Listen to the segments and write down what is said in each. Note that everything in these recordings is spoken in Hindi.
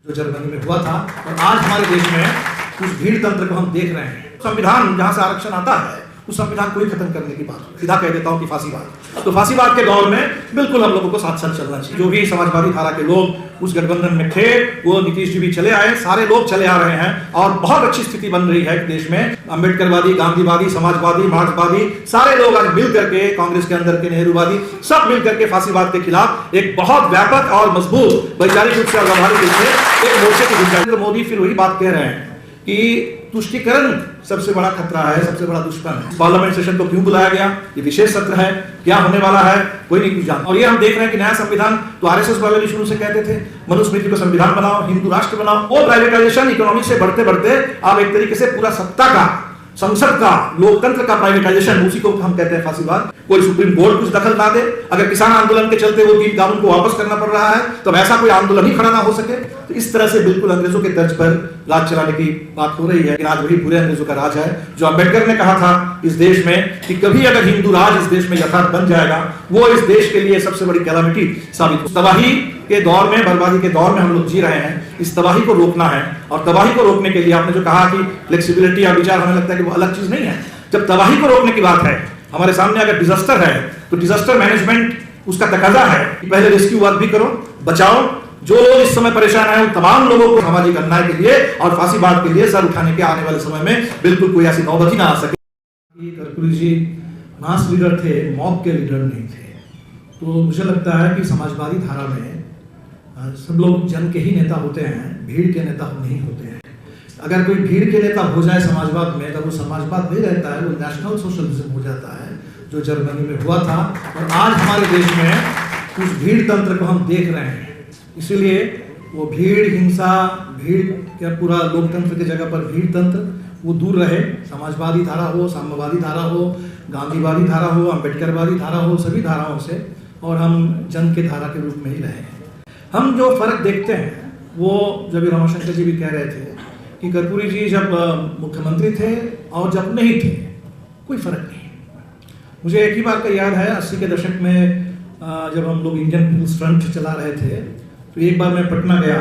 जो जर्मनी में हुआ था और आज हमारे देश में उस भीड़ तंत्र को हम देख रहे हैं। संविधान जहां से आरक्षण आता है उस संविधान को ही खत्म करने की बात, सीधा कह देता हूं कि फांसीवाद। तो फांसीवाद के दौर में बिल्कुल हम लोगों को साथ साथ चलना चाहिए। जो भी समाजवादी धारा के लोग उस गठबंधन में थे वो नीतीश जी भी चले आए, सारे लोग चले आ रहे हैं और बहुत अच्छी स्थिति बन रही है देश में। अम्बेडकरवादी, गांधीवादी, समाजवादी, मार्क्सवादी सारे लोग आज मिल करके, कांग्रेस के अंदर के नेहरूवादी सब मिल करके फांसीवाद के खिलाफ एक बहुत व्यापक और मजबूत वैचारिक रूप से और व्यावहारिक रूप से एक मोर्चे की भूमिका। नरेंद्र मोदी फिर वही बात कह रहे हैं कि तुष्टीकरण सबसे बड़ा खतरा है, सबसे बड़ा दुश्मन है। पार्लियामेंट सेशन को क्यों बुलाया गया, ये विशेष सत्र है, क्या होने वाला है, कोई नहीं कुछ जानता। और ये हम देख रहे हैं कि नया संविधान तो आरएसएस वाले भी शुरू से कहते थे मनुस्मृति को संविधान बनाओ, हिंदू राष्ट्र बनाओ। वो प्राइवेटाइजेशन इकोनॉमिक से बढ़ते बढ़ते आप एक तरीके से पूरा सत्ता का, संसद का, लोकतंत्र का प्राइवेटाइजेशन, उसी को हम कहते हैं फांसीवाद। कोई सुप्रीम कोर्ट कुछ दखल ना दे, अगर किसान आंदोलन के चलते वो 3 कानून को वापस करना पड़ रहा है तो ऐसा कोई आंदोलन ही खड़ा ना हो सके। तो इस तरह से बिल्कुल अंग्रेजों के तर्ज पर राज चलाने की बात हो रही है। लेकिन आज वही पूरे अंग्रेजों का राज है जो अम्बेडकर ने कहा था इस देश में कि कभी अगर हिंदू राज इस देश में यथार्थ बन जाएगा वो इस देश के लिए सबसे बड़ी कैलामिटी साबित हो। तबाही के दौर में, बर्बादी के दौर में हम लोग जी रहे हैं, इस तबाही को रोकना है। और तबाही को रोकने के लिए आपने जो कहा कि फ्लेक्सिबिलिटी या विचार, हमें लगता है कि वो अलग चीज नहीं है। जब तबाही को रोकने की बात है, हमारे सामने अगर डिजास्टर है तो डिजास्टर मैनेजमेंट उसका तकाजा है कि पहले रेस्क्यू वर्क भी करो, बचाओ। जो लोग इस समय परेशान हैं उन तमाम लोगों को सामाजिक अन्याय के लिए और फांसीवाद के लिए सर उठाने के आने वाले समय में बिल्कुल कोई ऐसी नौबत ही ना आ सके। कर्पूरी जी मास लीडर थे, मॉब के लीडर नहीं थे। तो मुझे लगता है कि समाजवादी धारा में सब लोग जन के ही नेता होते हैं, भीड़ के नेता नहीं होते हैं। अगर कोई भीड़ के नेता हो जाए समाजवाद में तो वो समाजवाद नहीं रहता है, वो नेशनल सोशलिज्म हो जाता है जो जर्मनी में हुआ था और आज हमारे देश में उस भीड़ तंत्र को हम देख रहे हैं। इसीलिए वो भीड़ हिंसा, भीड़ क्या पूरा लोकतंत्र की जगह पर भीड़ तंत्र वो दूर रहे। समाजवादी धारा हो, साम्यवादी धारा हो, गांधीवादी धारा हो, अम्बेडकरवादी धारा हो, सभी धाराओं से और हम जन के धारा के रूप में ही रहे। हम जो फर्क देखते हैं वो जब रमाशंकर जी भी कह रहे थे कि कर्पूरी जी जब मुख्यमंत्री थे और जब नहीं थे कोई फर्क नहीं। मुझे एक ही बात का याद है, 80 के दशक में जब हम लोग इंडियन पीपुल्स फ्रंट चला रहे थे तो एक बार मैं पटना गया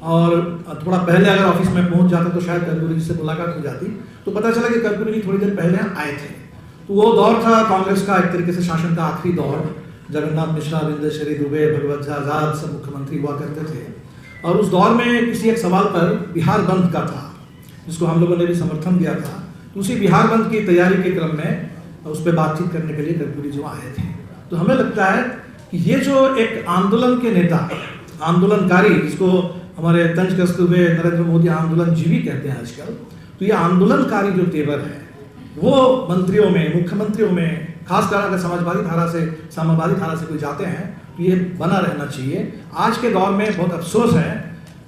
और थोड़ा पहले अगर ऑफिस में पहुंच जाता तो शायद कर्पूरी जी से मुलाकात हो जाती। तो पता चला कि कर्पूरी जी थोड़ी देर पहले आए थे। तो वो दौर था कांग्रेस का एक तरीके से शासन का आखिरी दौर। जगन्नाथ मिश्रा, अरविंद शरी दुबे, भगवत झा, आजाद सब मुख्यमंत्री हुआ करते थे। और उस दौर में किसी एक सवाल पर बिहार बंद का था जिसको हम लोगों ने भी समर्थन दिया था। तो उसी बिहार बंद की तैयारी के क्रम में उस पर बातचीत करने के लिए कर्पूरी जी आए थे। तो हमें लगता है कि ये जो एक आंदोलन के नेता, आंदोलनकारी, जिसको हमारे तंज कसते हुए नरेंद्र मोदी आंदोलन जीवी कहते हैं आजकल, तो ये आंदोलनकारी जो तेवर है वो मंत्रियों में, मुख्यमंत्रियों में, खासकर अगर समाजवादी धारा से, साम्यवादी धारा से कोई जाते हैं तो ये बना रहना चाहिए। आज के दौर में बहुत अफसोस है,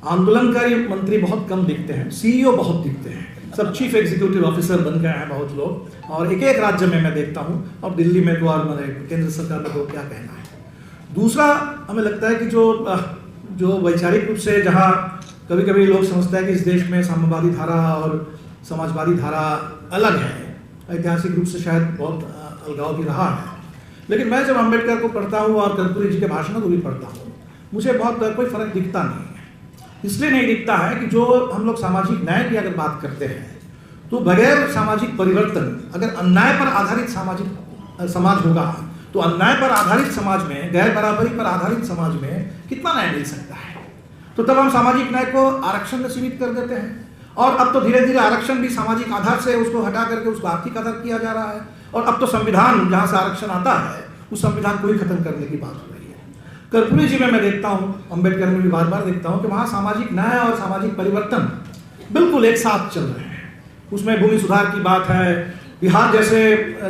आंदोलनकारी मंत्री बहुत कम दिखते हैं, सीईओ बहुत दिखते हैं, सब चीफ एग्जीक्यूटिव ऑफिसर बन गए हैं बहुत लोग। और एक एक राज्य में मैं देखता हूँ, और दिल्ली में तो और मैंने केंद्र सरकार में तो क्या कहना है। दूसरा हमें लगता है कि जो वैचारिक रूप से जहाँ कभी कभी लोग समझते हैं कि इस देश में साम्यवादी धारा और समाजवादी धारा अलग है, ऐतिहासिक रूप से शायद बहुत अलगाव भी रहा है। लेकिन मैं जब अम्बेडकर को पढ़ता हूँ और कर्पूरी जी के भाषणों को भी पढ़ता हूँ, मुझे बहुत कोई फर्क दिखता नहीं है। इसलिए नहीं दिखता है कि जो हम लोग सामाजिक न्याय की अगर बात करते हैं तो बगैर सामाजिक परिवर्तन, अगर अन्याय पर आधारित सामाजिक समाज होगा तो अन्याय पर आधारित समाज में, गैर बराबरी पर आधारित समाज में कितना न्याय मिल सकता है। तो तब हम सामाजिक न्याय को आरक्षण में सीमित कर देते हैं और अब तो धीरे धीरे आरक्षण भी सामाजिक आधार से उसको हटा करके उसको आर्थिक आधार किया जा रहा है। और अब तो संविधान जहां से आरक्षण आता है उस संविधान को ही खत्म करने की बात हो रही है। कर्पूरी जी में मैं देखता हूं, अम्बेडकर में भी बार बार देखता हूं कि वहां सामाजिक न्याय और सामाजिक परिवर्तन बिल्कुल एक साथ चल रहे हैं। उसमें भूमि सुधार की बात है। बिहार जैसे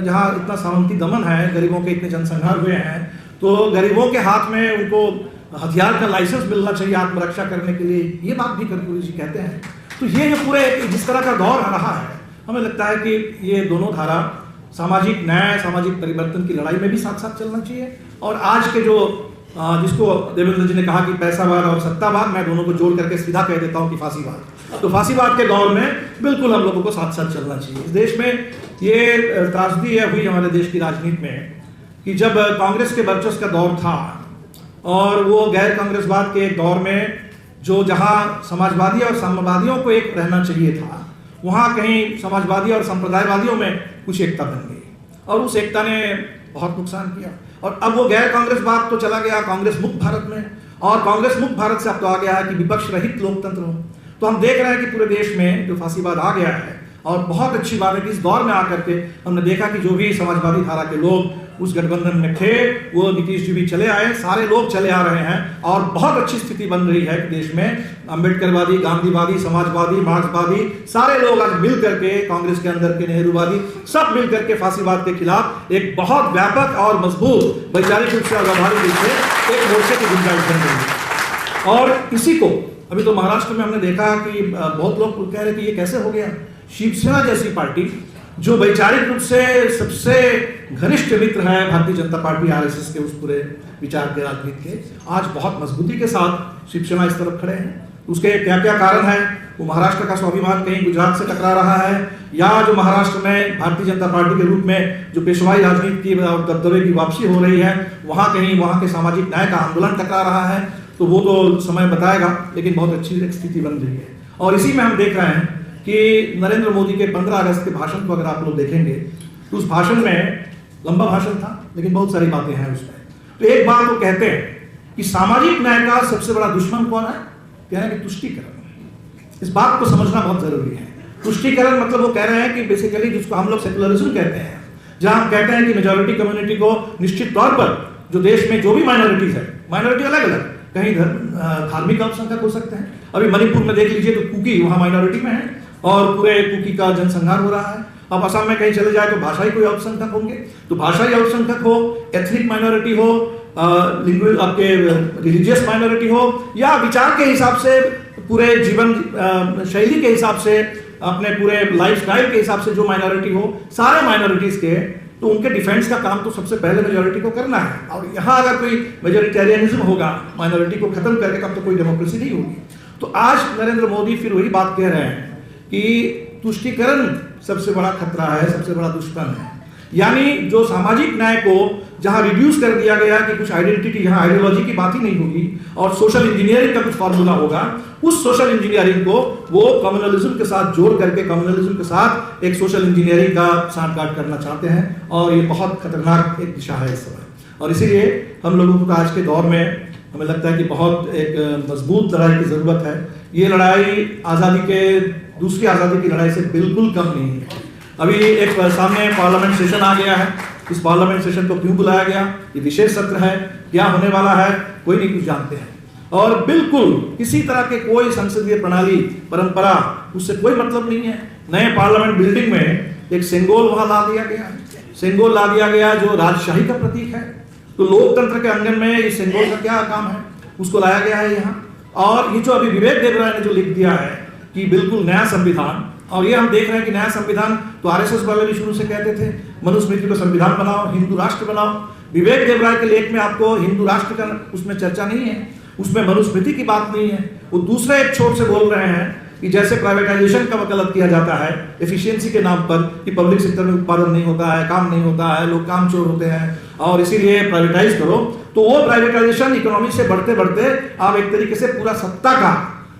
जहां इतना सामंती दमन है, गरीबों के इतने जनसंहार हुए हैं, तो गरीबों के हाथ में उनको हथियार का लाइसेंस मिलना चाहिए आत्मरक्षा करने के लिए, ये बात भी कर्पूरी जी कहते हैं। तो ये जो पूरे जिस तरह का दौर रहा है, हमें लगता है कि ये दोनों धारा, सामाजिक न्याय, सामाजिक परिवर्तन की लड़ाई में भी साथ साथ चलना चाहिए। और आज के जो जिसको देवेंद्र जी ने कहा कि पैसावाद और सत्तावाद, मैं दोनों को जोड़ करके सीधा कह देता हूं कि फांसीवाद। तो फांसीवाद के दौर में बिल्कुल हम लोगों को साथ साथ चलना चाहिए। इस देश में ये त्रासदी है हुई हमारे देश की राजनीति में कि जब कांग्रेस के वर्चस्व का दौर था और वो गैर कांग्रेसवाद के दौर में जो जहाँ समाजवादी और साम्यवादियों को एक रहना चाहिए था, वहाँ कहीं समाजवादी और संप्रदायवादियों में कुछ एकता बन गई और उस एकता ने बहुत नुकसान किया। और अब वो गैर कांग्रेस बात तो चला गया कांग्रेस मुक्त भारत में, और कांग्रेस मुक्त भारत से अब तो आ गया है कि विपक्ष रहित लोकतंत्र हो। तो हम देख रहे हैं कि पूरे देश में जो फांसीवाद आ गया है, और बहुत अच्छी बात है कि इस दौर में आकर के हमने देखा कि जो भी समाजवादी धारा के लोग उस गठबंधन में थे वो नीतीश जी भी चले आए, सारे लोग चले आ रहे हैं, और बहुत अच्छी स्थिति बन रही है कि देश में अम्बेडकरवादी, गांधीवादी, समाजवादी, मार्क्सवादी सारे लोग आज मिल करके, कांग्रेस के अंदर के नेहरूवादी सब मिल करके फांसीवाद के खिलाफ एक बहुत व्यापक और मजबूत वैचारिक रूप से और व्यावहारिक रूप से एक मोर्चे की गुंजाइश बन रही है। और इसी को अभी तो महाराष्ट्र में हमने देखा कि बहुत लोग कह रहे कि ये कैसे हो गया, शिवसेना जैसी पार्टी जो वैचारिक रूप से सबसे घनिष्ठ मित्र है भारतीय जनता पार्टी आरएसएस के उस पूरे विचार के राजनीति के, आज बहुत मजबूती के साथ शिवसेना इस तरफ खड़े हैं। उसके क्या क्या कारण है, वो महाराष्ट्र का स्वाभिमान कहीं गुजरात से टकरा रहा है, या जो महाराष्ट्र में भारतीय जनता पार्टी के रूप में जो पेशवाई राजनीति की और दबदबे की वापसी हो रही है, वहाँ कहीं वहाँ के सामाजिक न्याय का आंदोलन टकरा रहा है, तो वो तो समय बताएगा, लेकिन बहुत अच्छी एक स्थिति बन रही है। और इसी में हम देख रहे हैं कि नरेंद्र मोदी के 15 अगस्त के भाषण को अगर आप लोग देखेंगे तो उस भाषण में लंबा भाषण था लेकिन बहुत सारी बातें हैं उसमें। तो एक बात वो कहते हैं कि सामाजिक न्याय का सबसे बड़ा दुश्मन कौन है, कह रहे हैं कि तुष्टीकरण। इस बात को समझना बहुत जरूरी है। तुष्टीकरण मतलब वो कह रहे हैं कि बेसिकली जिसको हम लोग सेकुलरिज्म कहते हैं, जहां हम कहते हैं कि मेजॉरिटी कम्युनिटी को निश्चित तौर पर जो देश में जो भी माइनॉरिटीज है, माइनॉरिटी अलग अलग, कहीं धार्मिक अल्पसंख्यक हो सकते हैं। अभी मणिपुर में देख लीजिए तो कुकी वहां माइनॉरिटी में है और पूरे कुकी का जनसंहार हो रहा है। अब असम में कहीं चले जाए तो भाषाई कोई अल्पसंख्यक होंगे, तो भाषाई अल्पसंख्यक हो, एथनिक माइनॉरिटी हो, आपके रिलीजियस माइनॉरिटी हो, या विचार के हिसाब से पूरे जीवन शैली के हिसाब से अपने पूरे लाइफस्टाइल के हिसाब से जो माइनॉरिटी हो, सारे माइनॉरिटीज के, तो उनके डिफेंस का काम तो सबसे पहले मेजॉरिटी को करना है। और यहाँ अगर कोई मेजोरिटेरियनिज्म होगा, माइनॉरिटी को खत्म करके, तब तो कोई डेमोक्रेसी नहीं होगी। तो आज नरेंद्र मोदी फिर वही बात कह रहे हैं कि तुष्टीकरण सबसे बड़ा खतरा है, सबसे बड़ा दुश्मन है। यानी जो सामाजिक न्याय को जहां रिड्यूस कर दिया गया कि कुछ आइडेंटिटी, यहाँ आइडियोलॉजी की बात ही नहीं होगी और सोशल इंजीनियरिंग का कुछ फॉर्मूला होगा, उस सोशल इंजीनियरिंग को वो कम्युनलिज्म के साथ जोड़ करके कम्युनलिज्म के साथ एक सोशल इंजीनियरिंग का सांठगांठ करना चाहते हैं, और ये बहुत खतरनाक एक दिशा है इस समय। और इसीलिए हम लोगों को आज के दौर में हमें लगता है कि बहुत एक मजबूत लड़ाई की जरूरत है। ये लड़ाई आज़ादी के दूसरी आज़ादी की लड़ाई से बिल्कुल कम नहीं है। अभी एक सामने पार्लियामेंट सेशन आ गया है, इस पार्लियामेंट सेशन को क्यों बुलाया गया, ये विशेष सत्र है, क्या होने वाला है, कोई नहीं कुछ जानते हैं। और बिल्कुल किसी तरह के कोई संसदीय प्रणाली, परंपरा, उससे कोई मतलब नहीं है। नए पार्लियामेंट बिल्डिंग में एक सेंगोल वहां ला दिया गया है, सेंगोल ला दिया गया जो राजशाही का प्रतीक है। तो लोकतंत्र के अंगन में इस सेंगोल का क्या काम है, उसको लाया गया है यहाँ। और ये जो अभी विवेक देवराय ने जो लिख दिया है कि बिल्कुल नया संविधान, और ये हम देख रहे हैं कि नया संविधान तो आरएसएस वाले भी शुरू से कहते थे मनुस्मृति को संविधान बनाओ, हिंदू राष्ट्र बनाओ। विवेक देवराय के लेख में आपको हिंदू राष्ट्र का उसमें चर्चा नहीं है, उसमें मनुस्मृति की बात नहीं है। वो दूसरे एक छोर से बोल रहे हैं कि जैसे प्राइवेटाइजेशन का वकालत किया जाता है एफिशिएंसी के नाम पर कि पब्लिक सेक्टर में उत्पादन नहीं होता है, काम नहीं होता है, लोग काम चोर होते हैं और इसीलिए प्राइवेटाइज करो। तो वो प्राइवेटाइजेशन इकोनॉमी से बढ़ते बढ़ते आप एक तरीके से पूरा सत्ता का,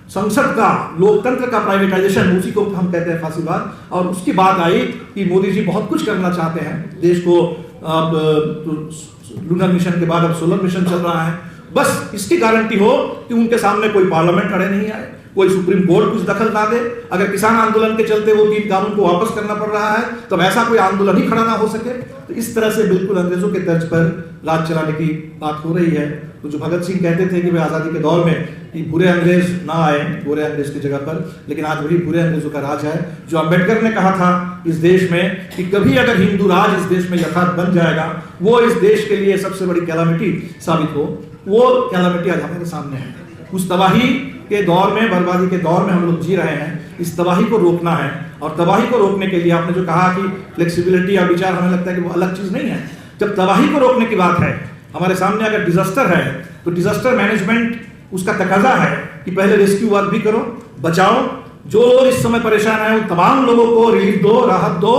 संसद का, लोकतंत्र का प्राइवेटाइजेशन, उसी को हम कहते हैं फांसीवाद। और उसकी बात आई कि मोदी जी बहुत कुछ करना चाहते हैं देश को। अब लूनर मिशन के बाद अब सोलर मिशन चल रहा है। बस इसकी गारंटी हो कि उनके सामने कोई पार्लियामेंट खड़े नहीं आए, कोई सुप्रीम कोर्ट कुछ दखल ना दे। अगर किसान आंदोलन के चलते वो 3 कानून को वापस करना पड़ रहा है तब ऐसा कोई आंदोलन ही खड़ा ना हो सके। तो इस तरह से बिल्कुल अंग्रेजों के तर्ज पर राज चलाने की बात हो रही है। तो जो भगत सिंह कहते थे कि वे आज़ादी के दौर में कि बुरे अंग्रेज ना आए गोरे अंग्रेज की जगह पर, लेकिन आज वही बुरे अंग्रेजों का राज है। जो अम्बेडकर ने कहा था इस देश में कि कभी अगर हिंदू राज इस देश में यथार्थ बन जाएगा, वो इस देश के लिए सबसे बड़ी कैलामिटी साबित हो, वो कैलामिटी आज हमारे सामने है। उस तबाही के दौर में, बर्बादी के दौर में हम लोग जी रहे हैं। इस तबाही को रोकना है, और तबाही को रोकने के लिए आपने जो कहा कि फ्लेक्सिबिलिटी या विचार, हमें लगता है कि वो अलग चीज नहीं है। जब तबाही को रोकने की बात है, हमारे सामने अगर डिजास्टर है तो डिजास्टर मैनेजमेंट उसका तकाजा है कि पहले रेस्क्यू वर्क भी करो, बचाओ। जो लोग इस समय परेशान हैं उन तमाम लोगों को रिलीफ दो, राहत दो,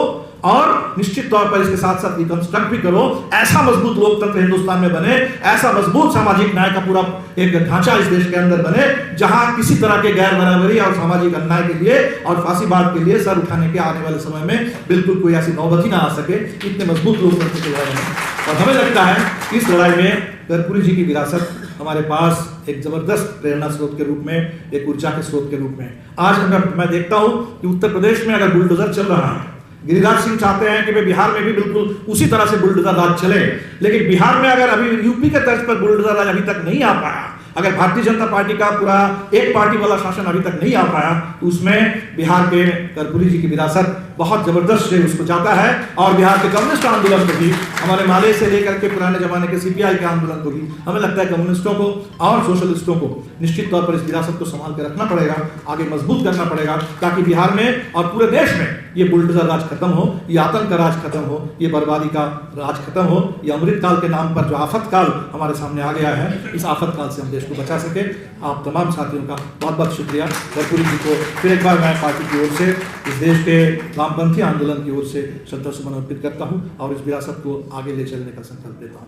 और निश्चित तौर पर इसके साथ साथ रिकंस्ट्रक्ट भी करो, ऐसा मजबूत लोकतंत्र हिंदुस्तान में बने, ऐसा मजबूत सामाजिक न्याय का पूरा एक ढांचा इस देश के अंदर बने, जहां किसी तरह के गैर बराबरी और सामाजिक अन्याय के लिए और फांसीवाद के लिए सर उठाने के आने वाले समय में बिल्कुल कोई ऐसी नौबत ही ना आ सके, इतने मजबूत लोकतंत्र के लड़ाई में। और हमें लगता है इस लड़ाई में कर्पूरी जी की विरासत हमारे पास एक जबरदस्त प्रेरणा स्रोत के रूप में, एक ऊर्जा के स्रोत के रूप में। आज अगर मैं देखता हूं कि उत्तर प्रदेश में अगर बुलडोजर चल रहा है, गिरिराज सिंह चाहते हैं कि बिहार में भी बिल्कुल उसी तरह से बुलडोजर राज चले, लेकिन बिहार में अगर अभी यूपी के तर्ज पर बुलडोजर राज अभी तक नहीं आ पाया, अगर भारतीय जनता पार्टी का पूरा एक पार्टी वाला शासन अभी तक नहीं आ पाया, तो उसमें बिहार के कर्पूरी जी की विरासत बहुत जबरदस्त श्रेय उसको जाता है। और बिहार के कम्युनिस्ट आंदोलन को भी, हमारे माले से लेकर के पुराने जमाने के सीपीआई के आंदोलन को भी, हमें लगता है कम्युनिस्टों को और सोशलिस्टों को निश्चित तौर पर इस विरासत को संभाल के रखना पड़ेगा, आगे मजबूत करना पड़ेगा, ताकि बिहार में और पूरे देश में ये बुलडोजर राज खत्म हो, ये आतंक का राज खत्म हो, ये बर्बादी का राज खत्म हो, ये अमृत काल के नाम पर जो आफत काल हमारे सामने आ गया है, इस आफत काल से हम देश को बचा सके। आप तमाम साथियों का बहुत बहुत शुक्रिया। कर्पूरी जी को फिर एक बार मैं पार्टी की ओर से, इस देश के वामपंथी आंदोलन की ओर से श्रद्धा सुमन अर्पित करता हूँ और इस विरासत को आगे ले चलने का संकल्प लेता हूँ।